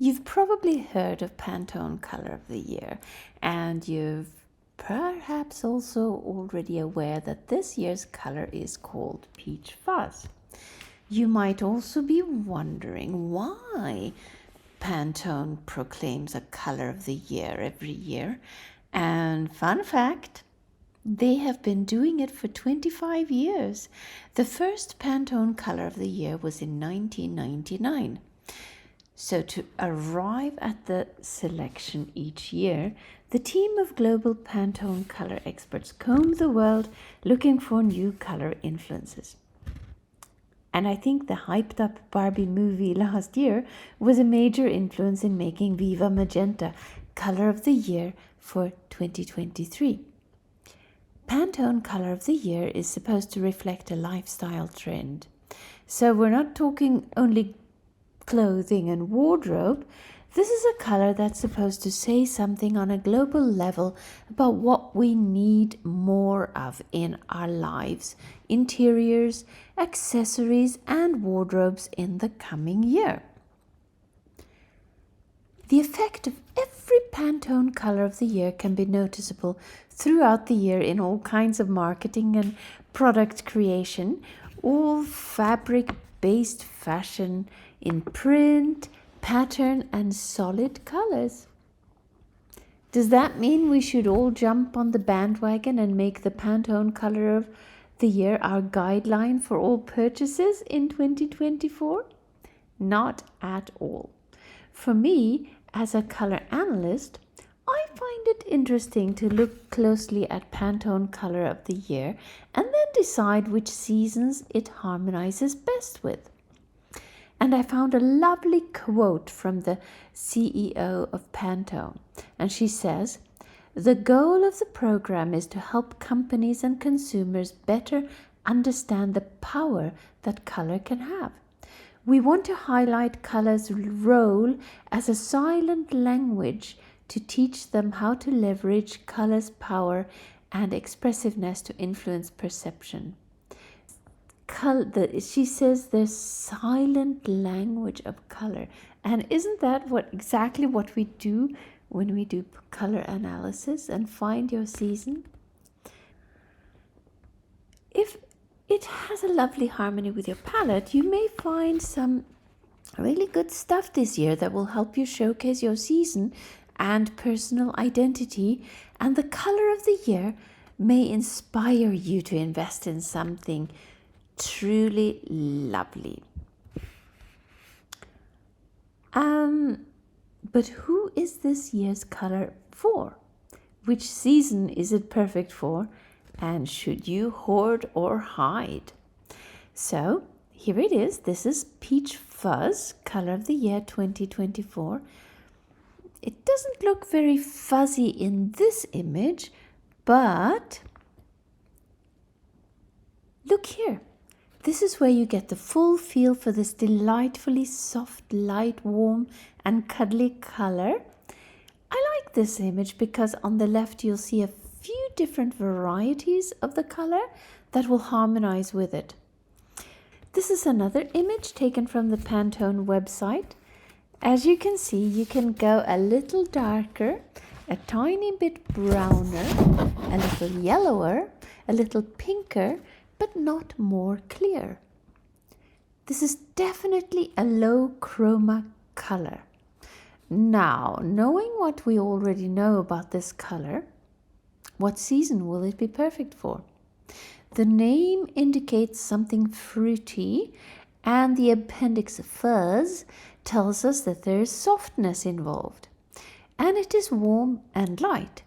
You've probably heard of Pantone Colour of the Year, and you've perhaps also already aware that this year's colour is called Peach Fuzz. You might also be wondering why Pantone proclaims a Colour of the Year every year. And fun fact, they have been doing it for 25 years. The first Pantone Colour of the Year was in 1999. So to arrive at the selection each year, the team of global Pantone color experts comb the world looking for new color influences. And I think the hyped up Barbie movie last year was a major influence in making Viva Magenta Color of the Year for 2023. Pantone Color of the Year is supposed to reflect a lifestyle trend. So we're not talking only clothing and wardrobe. This is a color that's supposed to say something on a global level about what we need more of in our lives, interiors, accessories, and wardrobes in the coming year. The effect of every Pantone Color of the Year can be noticeable throughout the year in all kinds of marketing and product creation, all fabric-based fashion in print, pattern, and solid colors. Does that mean we should all jump on the bandwagon and make the Pantone Color of the Year our guideline for all purchases in 2024? Not at all. For me, as a color analyst, I find it interesting to look closely at Pantone Color of the Year and then decide which seasons it harmonizes best with. And I found a lovely quote from the CEO of Pantone. And she says, "The goal of the program is to help companies and consumers better understand the power that color can have. We want to highlight color's role as a silent language to teach them how to leverage color's power and expressiveness to influence perception." She says the silent language of color. And isn't that exactly what we do when we do color analysis and find your season? If it has a lovely harmony with your palette, you may find some really good stuff this year that will help you showcase your season and personal identity. And the color of the year may inspire you to invest in something truly lovely. But who is this year's color for? Which season is it perfect for? And should you hoard or hide? So here it is. This is Peach Fuzz, Color of the Year 2024. It doesn't look very fuzzy in this image, but look here. This is where you get the full feel for this delightfully soft, light, warm, and cuddly color. I like this image because on the left you'll see a few different varieties of the color that will harmonize with it. This is another image taken from the Pantone website. As you can see, you can go a little darker, a tiny bit browner, a little yellower, a little pinker, but not more clear. This is definitely a low chroma color. Now, knowing what we already know about this color, what season will it be perfect for? The name indicates something fruity, and the appendix Fuzz tells us that there is softness involved, and it is warm and light.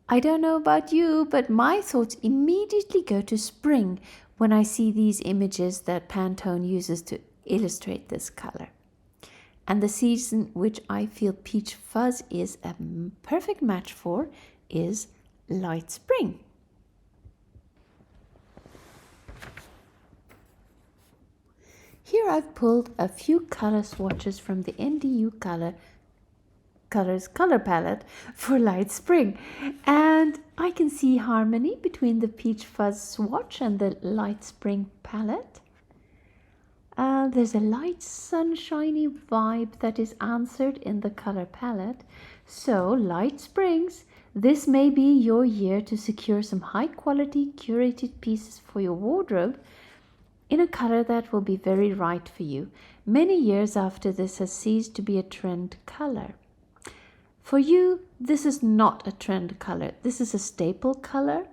I don't know about you, but my thoughts immediately go to spring when I see these images that Pantone uses to illustrate this color. And the season which I feel Peach Fuzz is a perfect match for is light spring. Here I've pulled a few color swatches from the NDU Colors color palette for light spring, and I can see harmony between the Peach Fuzz swatch and the light spring palette. There's a light sunshiny vibe that is answered in the color palette. So, light springs, this may be your year to secure some high quality curated pieces for your wardrobe in a color that will be very right for you, many years after this has ceased to be a trend color. For you, this is not a trend color. This is a staple color.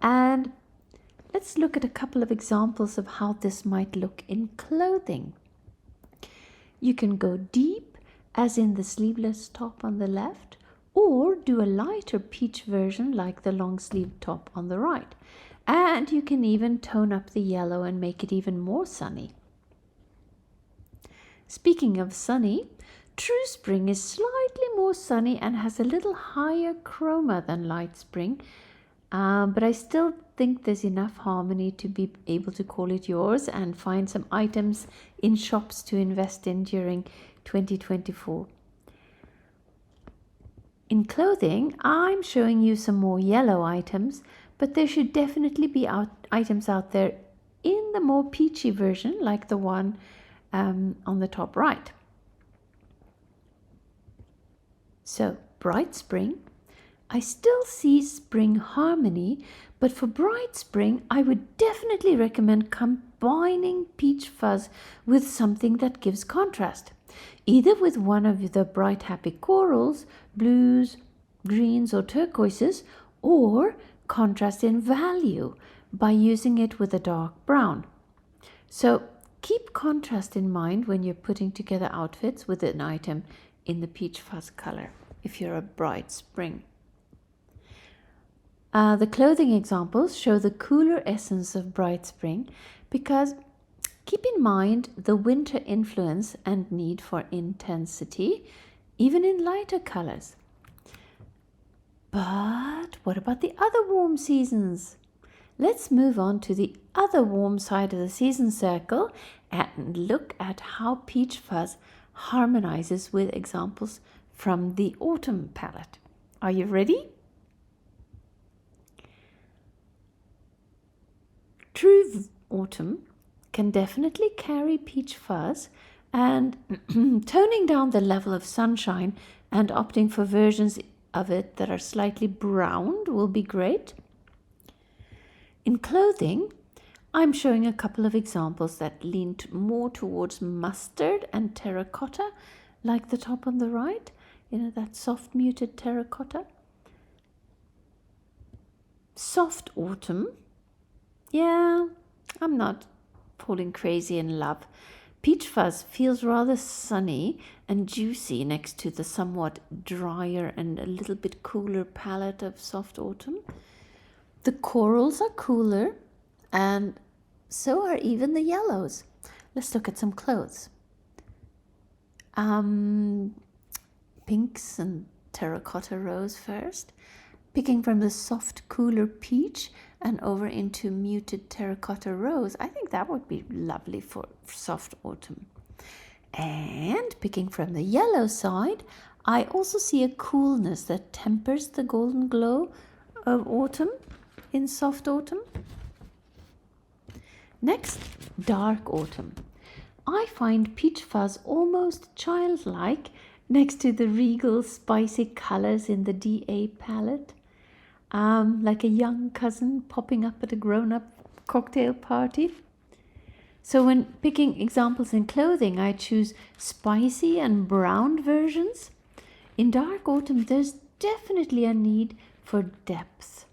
And let's look at a couple of examples of how this might look in clothing. You can go deep, as in the sleeveless top on the left, or do a lighter peach version like the long sleeve top on the right. And you can even tone up the yellow and make it even more sunny. Speaking of sunny, True Spring is slightly more sunny and has a little higher chroma than Light Spring, but I still think there's enough harmony to be able to call it yours and find some items in shops to invest in during 2024. In clothing, I'm showing you some more yellow items, but there should definitely be items out there in the more peachy version, like the one on the top right. So, Bright Spring. I still see spring harmony, but for Bright Spring, I would definitely recommend combining Peach Fuzz with something that gives contrast. Either with one of the bright happy corals, blues, greens or turquoises, or contrast in value by using it with a dark brown. So keep contrast in mind when you're putting together outfits with an item in the Peach Fuzz color if you're a Bright Spring. The clothing examples show the cooler essence of Bright Spring because keep in mind the winter influence and need for intensity, even in lighter colors. But what about the other warm seasons? Let's move on to the other warm side of the season circle and look at how Peach Fuzz harmonizes with examples from the autumn palette. Are you ready? True autumn can definitely carry Peach Fuzz, and toning down the level of sunshine and opting for versions of it that are slightly browned will be great. In clothing, I'm showing a couple of examples that lean more towards mustard and terracotta, like the top on the right, that soft muted terracotta. Soft autumn. Yeah, I'm not falling crazy in love. Peach Fuzz feels rather sunny and juicy next to the somewhat drier and a little bit cooler palette of soft autumn. The corals are cooler, and so are even the yellows. Let's look at some clothes. Pinks and terracotta rose first. Picking from the soft, cooler peach and over into muted terracotta rose, I think that would be lovely for soft autumn. And picking from the yellow side, I also see a coolness that tempers the golden glow of autumn in soft autumn. Next, dark autumn. I find Peach Fuzz almost childlike next to the regal, spicy colors in the DA palette. Like a young cousin popping up at a grown-up cocktail party. So when picking examples in clothing, I choose spicy and brown versions. In dark autumn, there's definitely a need for depth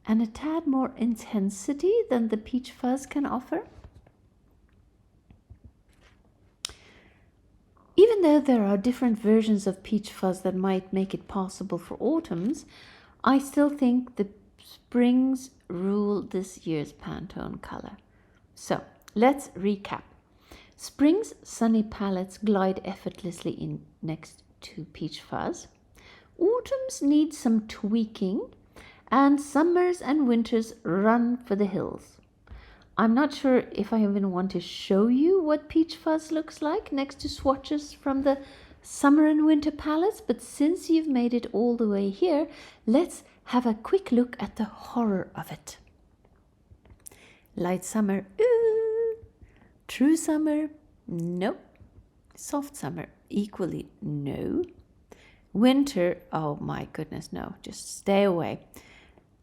and a tad more intensity than the Peach Fuzz can offer. Even though there are different versions of Peach Fuzz that might make it possible for autumns, I still think the springs rule this year's Pantone color. So let's recap. Spring's sunny palettes glide effortlessly in next to Peach Fuzz. Autumns need some tweaking, and summers and winters run for the hills. I'm not sure if I even want to show you what Peach Fuzz looks like next to swatches from the summer and winter palettes, but since you've made it all the way here, let's have a quick look at the horror of it. Light summer, ooh. True summer? Nope. Soft summer? Equally no. Winter? Oh my goodness, no. Just stay away.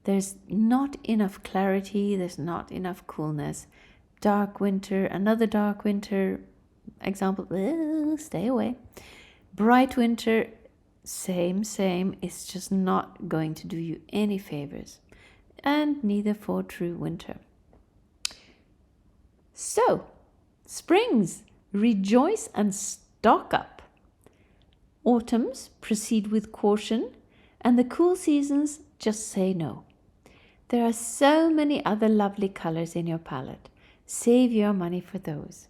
There's not enough clarity. There's not enough coolness. Dark winter, another dark winter. Example, stay away. Bright winter, same. It's just not going to do you any favors. And neither for true winter. So, springs, rejoice and stock up. Autumns, proceed with caution. And the cool seasons, just say no. There are so many other lovely colors in your palette. Save your money for those.